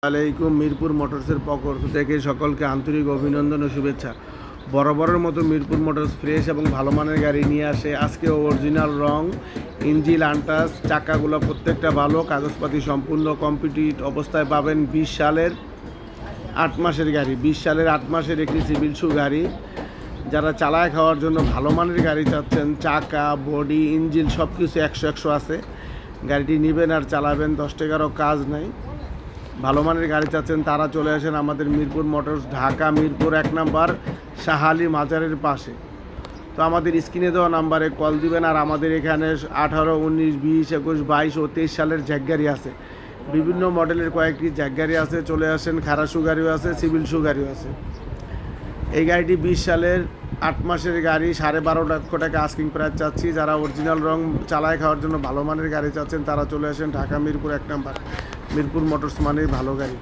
আলাইকুম। মিরপুর মোটরসের পক্ষ থেকে সকলকে আন্তরিক অভিনন্দন ও শুভেচ্ছা। বরাবরের মতো মিরপুর মোটরস ফ্রেশ এবং ভালো মানের গাড়ি নিয়ে আসে। আজকে অরিজিনাল রং, ইঞ্জিন আনটাচ, চাকাগুলো প্রত্যেকটা ভালো, কাগজপাতি সম্পূর্ণ কমপ্লিট অবস্থায় পাবেন। 20 সালের 8 মাসের গাড়ি, 20 সালের 8 মাসের একটি সিভিল শু গাড়ি। যারা চালায় খাওয়ার জন্য ভালো মানের গাড়ি চাচ্ছেন, চাকা, বডি, ইঞ্জিন সব কিছু 100 আছে। গাড়িটি নেবেন আর চালাবেন, 10 টাকারও কাজ নাই। ভালো মানের গাড়ি চাচ্ছেন তারা চলে আসেন আমাদের মিরপুর মোটরস, ঢাকা মিরপুর 1 নাম্বার, শাহালি মাজারের পাশে। তো আমাদের স্ক্রিনে দেওয়া নাম্বারে কল দিবেন। আর আমাদের এখানে 18, 19, 20, 21, 22 ও 23 সালের জ্যাক গাড়ি আছে। বিভিন্ন মডেলের কয়েকটি জ্যাক গাড়ি আছে, চলে আসেন। খারা শু গাড়িও আছে, সিভিল শু গাড়িও আছে। এই গাড়িটি 20 সালের 8 মাসের গাড়ি, 12.5 লক্ষ টাকা আস্কিং প্রাইস চাচ্ছি। যারা অরিজিনাল রং চালায় খাওয়ার জন্য ভালো মানের গাড়ি চাচ্ছেন তারা চলে আসেন ঢাকা মিরপুর 1 নাম্বার। মিরপুর মোটরস মানেই ভালো গাড়ি।